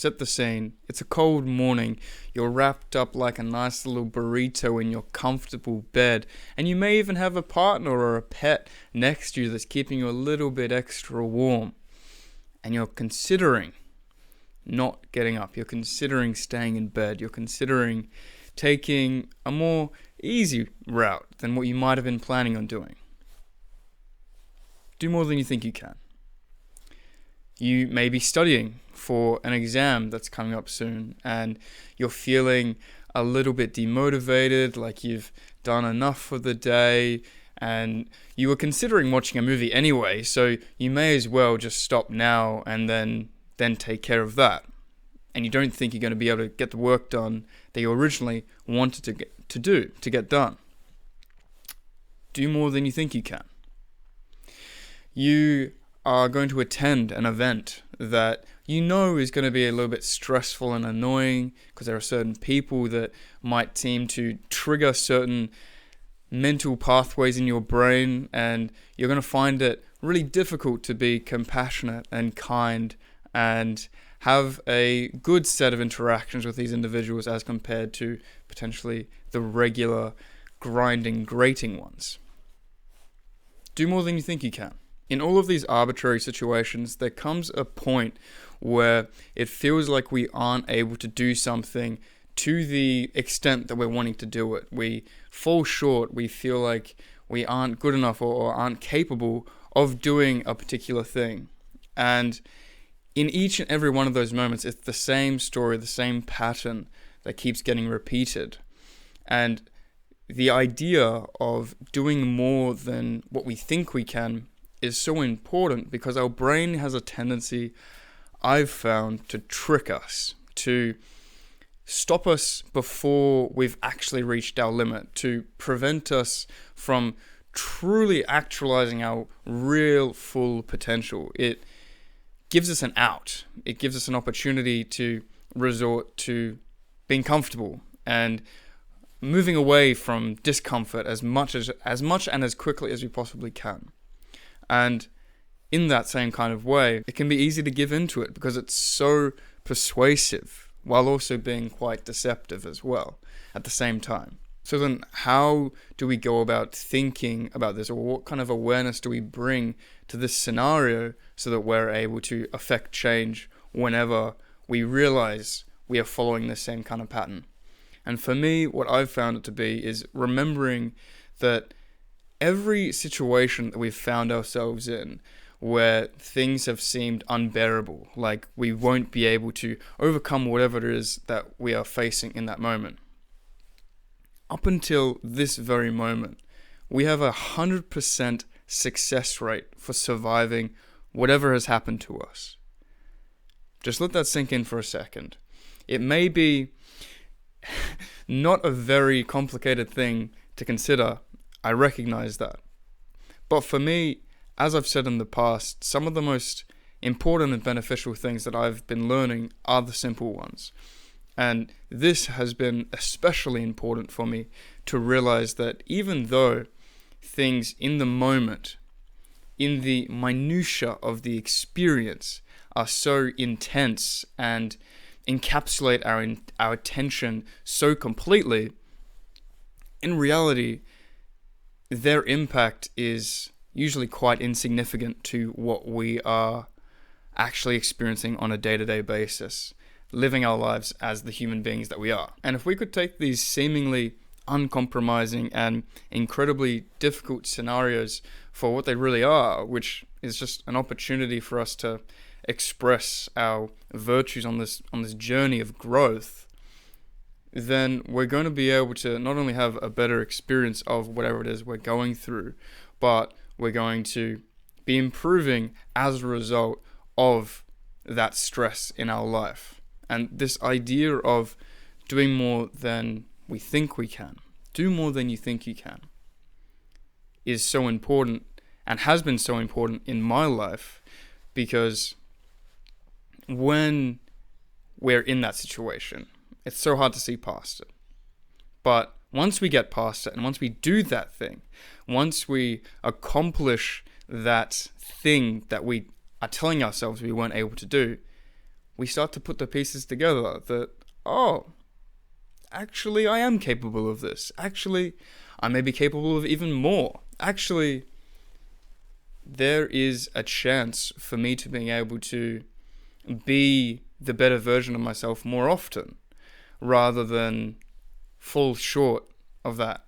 set the scene. It's a cold morning. You're wrapped up like a nice little burrito in your comfortable bed, and you may even have a partner or a pet next to you that's keeping you a little bit extra warm. And you're considering not getting up. You're considering staying in bed. You're considering taking a more easy route than what you might have been planning on doing. Do more than you think you can. You may be studying for an exam that's coming up soon, and you're feeling a little bit demotivated, like you've done enough for the day, and you were considering watching a movie anyway, so you may as well just stop now and then take care of that. And you don't think you're going to be able to get the work done that you originally wanted to get done. Do more than you think you can. You are going to attend an event that you know is going to be a little bit stressful and annoying because there are certain people that might seem to trigger certain mental pathways in your brain, and you're going to find it really difficult to be compassionate and kind and have a good set of interactions with these individuals as compared to potentially the regular grinding, grating ones. Do more than you think you can. In all of these arbitrary situations, there comes a point where it feels like we aren't able to do something to the extent that we're wanting to do it. We fall short. We feel like we aren't good enough or aren't capable of doing a particular thing. And in each and every one of those moments, it's the same story, the same pattern that keeps getting repeated. And the idea of doing more than what we think we can is so important because our brain has a tendency, I've found, to trick us, to stop us before we've actually reached our limit, to prevent us from truly actualizing our real full potential. It gives us an out. It gives us an opportunity to resort to being comfortable and moving away from discomfort as much and as quickly as we possibly can. And in that same kind of way, it can be easy to give into it because it's so persuasive while also being quite deceptive as well at the same time. So then how do we go about thinking about this, or what kind of awareness do we bring to this scenario so that we're able to affect change whenever we realize we are following the same kind of pattern? And for me, what I've found it to be is remembering that every situation that we've found ourselves in where things have seemed unbearable, like we won't be able to overcome whatever it is that we are facing in that moment. Up until this very moment, we have 100% success rate for surviving whatever has happened to us. Just let that sink in for a second. It may be not a very complicated thing to consider. I recognize that. But for me, as I've said in the past, some of the most important and beneficial things that I've been learning are the simple ones. And this has been especially important for me to realize that even though things in the moment, in the minutia of the experience, are so intense and encapsulate our attention so completely, in reality, their impact is usually quite insignificant to what we are actually experiencing on a day-to-day basis, living our lives as the human beings that we are. And if we could take these seemingly uncompromising and incredibly difficult scenarios for what they really are, which is just an opportunity for us to express our virtues on this journey of growth, then we're going to be able to not only have a better experience of whatever it is we're going through, but we're going to be improving as a result of that stress in our life. And this idea of doing more than we think we can, do more than you think you can, is so important and has been so important in my life, because when we're in that situation, it's so hard to see past it. But once we get past it, and once we do that thing, once we accomplish that thing that we are telling ourselves we weren't able to do, we start to put the pieces together that, oh, actually, I am capable of this. Actually, I may be capable of even more. Actually, there is a chance for me to being able to be the better version of myself more often, rather than fall short of that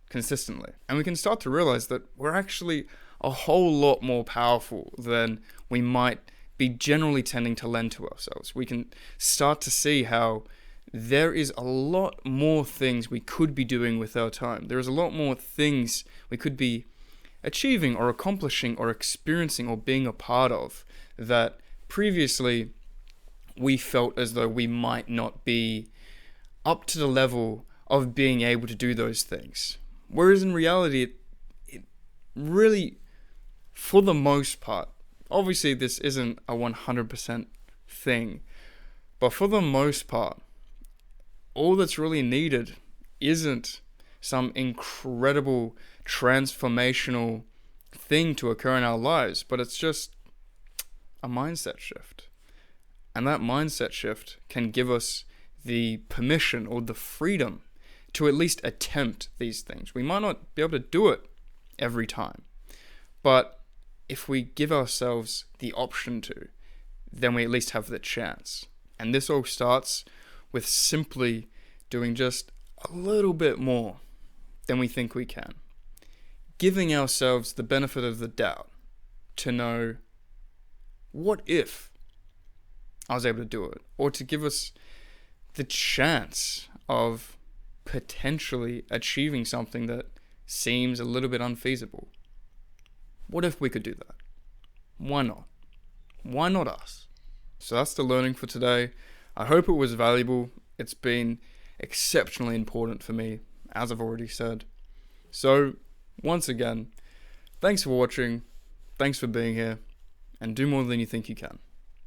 consistently. And we can start to realize that we're actually a whole lot more powerful than we might be generally tending to lend to ourselves. We can start to see how there is a lot more things we could be doing with our time. There is a lot more things we could be achieving or accomplishing or experiencing or being a part of that previously we felt as though we might not be up to the level of being able to do those things. Whereas in reality, it really, for the most part, obviously this isn't a 100% thing, but for the most part, all that's really needed isn't some incredible transformational thing to occur in our lives, but it's just a mindset shift. And that mindset shift can give us the permission or the freedom to at least attempt these things. We might not be able to do it every time, but if we give ourselves the option to, then we at least have the chance. And this all starts with simply doing just a little bit more than we think we can. Giving ourselves the benefit of the doubt to know, what if I was able to do it? Or to give us the chance of potentially achieving something that seems a little bit unfeasible. What if we could do that? Why not? Why not us? So that's the learning for today. I hope it was valuable. It's been exceptionally important for me, as I've already said. So, once again, thanks for watching, thanks for being here, and do more than you think you can.